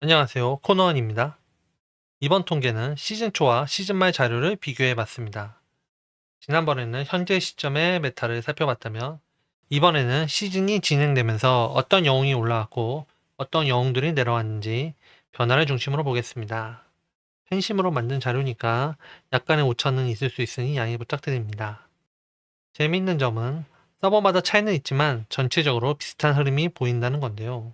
안녕하세요. 코너원입니다. 이번 통계는 시즌 초와 시즌 말 자료를 비교해 봤습니다. 지난번에는 현재 시점의 메타를 살펴봤다면 이번에는 시즌이 진행되면서 어떤 영웅이 올라왔고 어떤 영웅들이 내려왔는지 변화를 중심으로 보겠습니다. 팬심으로 만든 자료니까 약간의 오차는 있을 수 있으니 양해 부탁드립니다. 재미있는 점은 서버마다 차이는 있지만 전체적으로 비슷한 흐름이 보인다는 건데요.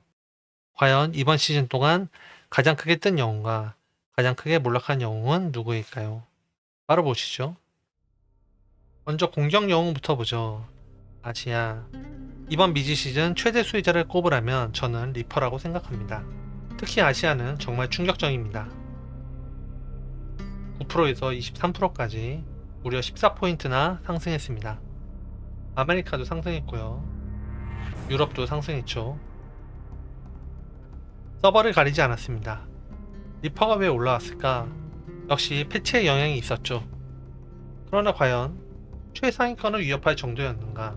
과연 이번 시즌 동안 가장 크게 뜬 영웅과 가장 크게 몰락한 영웅은 누구일까요? 바로 보시죠. 먼저 공격 영웅부터 보죠. 아시아. 이번 미지 시즌 최대 수혜자를 꼽으라면 저는 리퍼라고 생각합니다. 특히 아시아는 정말 충격적입니다. 9%에서 23%까지 무려 14포인트나 상승했습니다. 아메리카도 상승했고요. 유럽도 상승했죠. 서버를 가리지 않았습니다. 리퍼가 왜 올라왔을까? 역시 패치의 영향이 있었죠. 그러나 과연 최상위권을 위협할 정도였는가?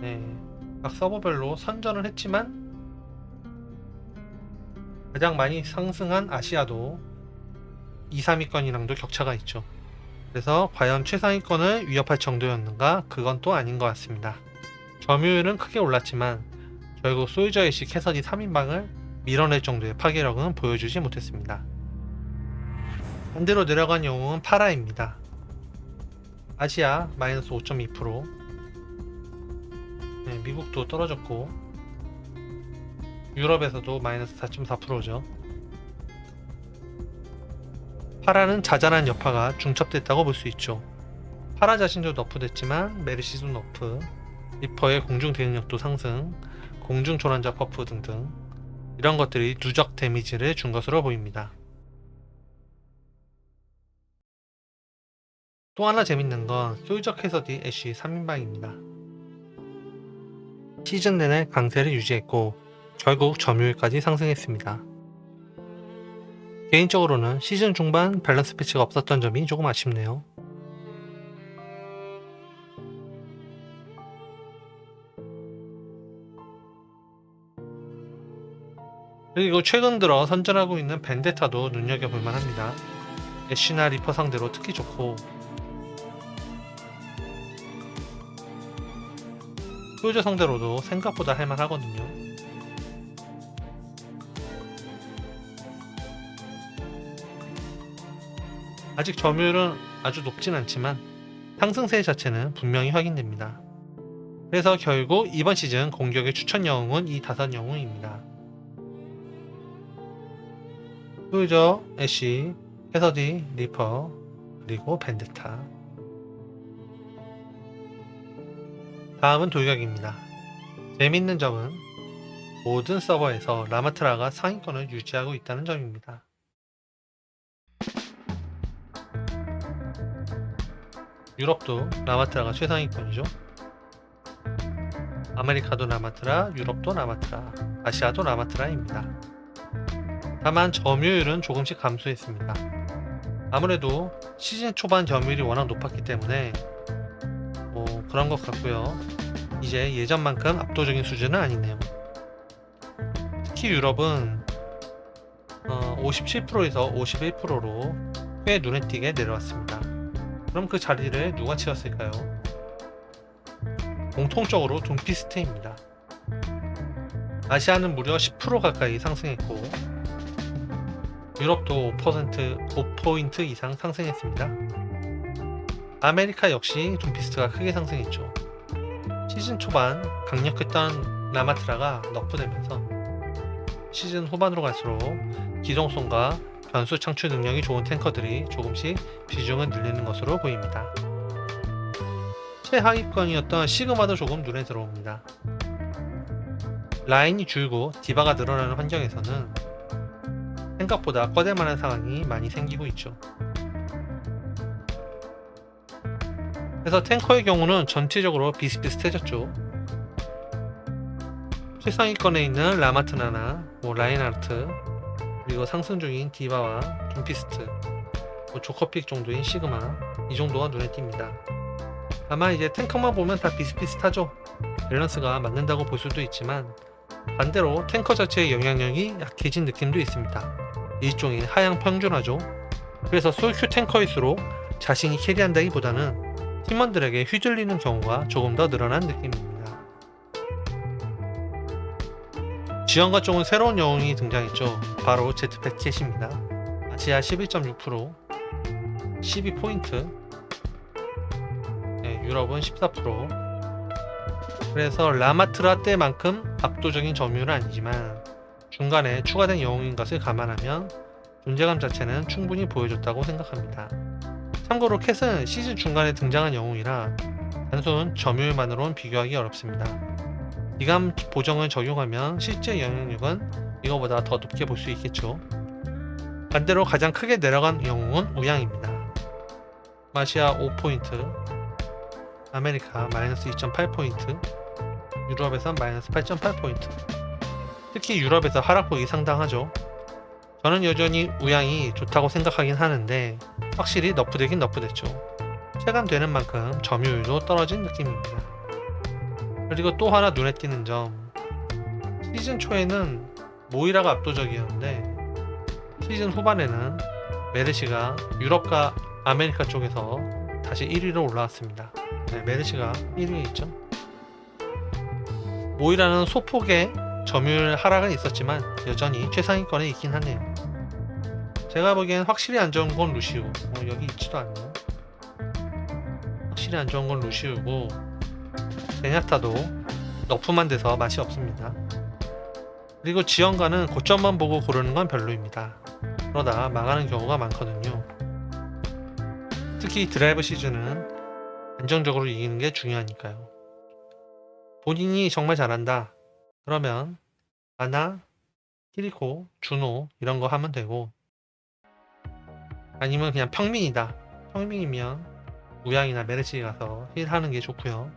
네, 각 서버별로 선전을 했지만 가장 많이 상승한 아시아도 2, 3위권이랑도 격차가 있죠. 그래서 과연 최상위권을 위협할 정도였는가? 그건 또 아닌 것 같습니다. 점유율은 크게 올랐지만 결국 소유자의식 캐서디 3인방을 밀어낼 정도의 파괴력은 보여주지 못했습니다. 반대로 내려간 영웅은 파라입니다. 아시아 마이너스 5.2%, 네, 미국도 떨어졌고 유럽에서도 마이너스 4.4%죠. 파라는 자잘한 여파가 중첩됐다고 볼 수 있죠. 파라 자신도 너프됐지만 메르시도 너프, 리퍼의 공중 대응력도 상승, 공중 조난자 버프 등등 이런 것들이 누적 데미지를 준 것으로 보입니다. 또 하나 재밌는 건 소유적 캐서디 애쉬 3인방입니다. 시즌 내내 강세를 유지했고 결국 점유율까지 상승했습니다. 개인적으로는 시즌 중반 밸런스 패치가 없었던 점이 조금 아쉽네요. 그리고 최근 들어 선전하고 있는 벤데타도 눈여겨볼만 합니다. 애쉬나 리퍼 상대로 특히 좋고 소유자 상대로도 생각보다 할만하거든요. 아직 점유율은 아주 높진 않지만 상승세 자체는 분명히 확인됩니다. 그래서 결국 이번 시즌 공격의 추천 영웅은 이 5영웅입니다. 소유자, 애쉬, 캐서디, 리퍼, 그리고 벤데타. 다음은 돌격입니다. 재밌는 점은 모든 서버에서 라마트라가 상위권을 유지하고 있다는 점입니다. 유럽도 라마트라가 최상위권이죠. 아메리카도 라마트라, 유럽도 라마트라, 아시아도 라마트라입니다. 다만 점유율은 조금씩 감소했습니다. 아무래도 시즌 초반 점유율이 워낙 높았기 때문에 그런 것 같고요. 이제 예전만큼 압도적인 수준은 아니네요. 특히 유럽은 57%에서 51%로 꽤 눈에 띄게 내려왔습니다. 그럼 그 자리를 누가 채웠을까요? 공통적으로 둠피스트입니다. 아시아는 무려 10% 가까이 상승했고 유럽도 5포인트 이상 상승했습니다. 아메리카 역시 둠피스트가 크게 상승했죠. 시즌 초반 강력했던 라마트라가 너프되면서 시즌 후반으로 갈수록 기동성과 변수 창출 능력이 좋은 탱커들이 조금씩 비중을 늘리는 것으로 보입니다. 최하위권이었던 시그마도 조금 눈에 들어옵니다. 라인이 줄고 디바가 늘어나는 환경에서는 생각보다 꺼낼만한 상황이 많이 생기고 있죠. 그래서 탱커의 경우는 전체적으로 비슷비슷해졌죠. 최상위권에 있는 라마트나나 라인하르트, 그리고 상승 중인 디바와 둠피스트, 조커픽 정도인 시그마, 이 정도가 눈에 띕니다. 다만 이제 탱커만 보면 다 비슷비슷하죠. 밸런스가 맞는다고 볼 수도 있지만 반대로 탱커 자체의 영향력이 약해진 느낌도 있습니다. 일종의 하향 평준화죠. 그래서 솔큐 탱커일수록 자신이 캐리한다기보다는 팀원들에게 휘둘리는 경우가 조금 더 늘어난 느낌입니다. 지원과 쪽은 새로운 영웅이 등장했죠. 바로 제트팩 캣입니다. 아시아 11.6%, 12포인트, 유럽은 14%. 그래서 라마트라 때만큼 압도적인 점유율은 아니지만 중간에 추가된 영웅인 것을 감안하면 존재감 자체는 충분히 보여줬다고 생각합니다. 참고로 캣은 시즌 중간에 등장한 영웅이라 단순 점유율만으로는 비교하기 어렵습니다. 기감 보정을 적용하면 실제 영향력은 이거보다 더 높게 볼 수 있겠죠. 반대로 가장 크게 내려간 영웅은 우양입니다. 마시아 5포인트, 아메리카 마이너스 2.8포인트, 유럽에선 마이너스 8.8포인트. 특히 유럽에서 하락폭이 상당하죠. 저는 여전히 우양이 좋다고 생각하긴 하는데 확실히 너프되긴 너프됐죠. 체감되는 만큼 점유율도 떨어진 느낌입니다. 그리고 또 하나 눈에 띄는 점, 시즌 초에는 모이라가 압도적이었는데 시즌 후반에는 메르시가 유럽과 아메리카 쪽에서 다시 1위로 올라왔습니다. 메르시가 1위에 있죠. 모이라는 소폭의 점유율 하락은 있었지만 여전히 최상위권에 있긴 하네요. 제가 보기엔 확실히 안 좋은 건 루시우. 여기 있지도 않네요. 확실히 안 좋은 건 루시우고 제냐타도 너프만 돼서 맛이 없습니다. 그리고 지원가는 고점만 보고 고르는 건 별로입니다. 그러다 망하는 경우가 많거든요. 특히 드라이브 시즌은 안정적으로 이기는 게 중요하니까요. 본인이 정말 잘한다. 그러면 아나, 키리코, 준호 이런 거 하면 되고, 아니면 그냥 평민이다. 평민이면 우양이나 메르시 가서 힐하는 게 좋고요.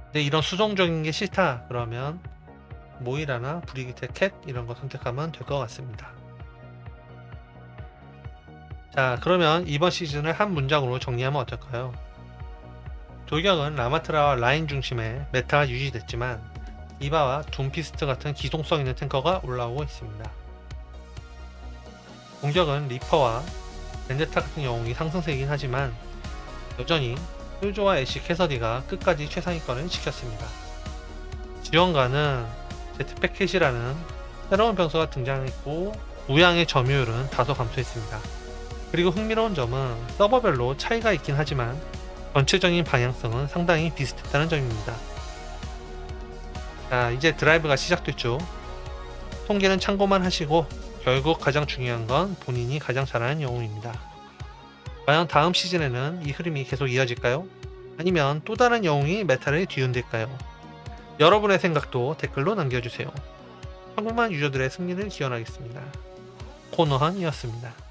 근데 이런 수동적인 게 싫다 그러면 모이라나 브리기테 캣 이런 거 선택하면 될 것 같습니다. 자, 그러면 이번 시즌을 한 문장으로 정리하면 어떨까요? 돌격은 라마트라와 라인 중심의 메타가 유지됐지만 이바와 둠피스트 같은 기동성 있는 탱커가 올라오고 있습니다. 공격은 리퍼와 벤데타 같은 영웅이 상승세이긴 하지만 여전히 솔조와 애쉬 캐서디가 끝까지 최상위권을 지켰습니다. 지원가는 제트팩 캣이라는 새로운 변수가 등장했고 우양의 점유율은 다소 감소했습니다. 그리고 흥미로운 점은 서버별로 차이가 있긴 하지만 전체적인 방향성은 상당히 비슷했다는 점입니다. 자, 이제 드라이브가 시작됐죠. 통계는 참고만 하시고 결국 가장 중요한 건 본인이 가장 잘하는 영웅입니다. 과연 다음 시즌에는 이 흐름이 계속 이어질까요? 아니면 또 다른 영웅이 메타를 뒤흔들까요? 여러분의 생각도 댓글로 남겨주세요. 한국만 유저들의 승리를 기원하겠습니다. 코너한이었습니다.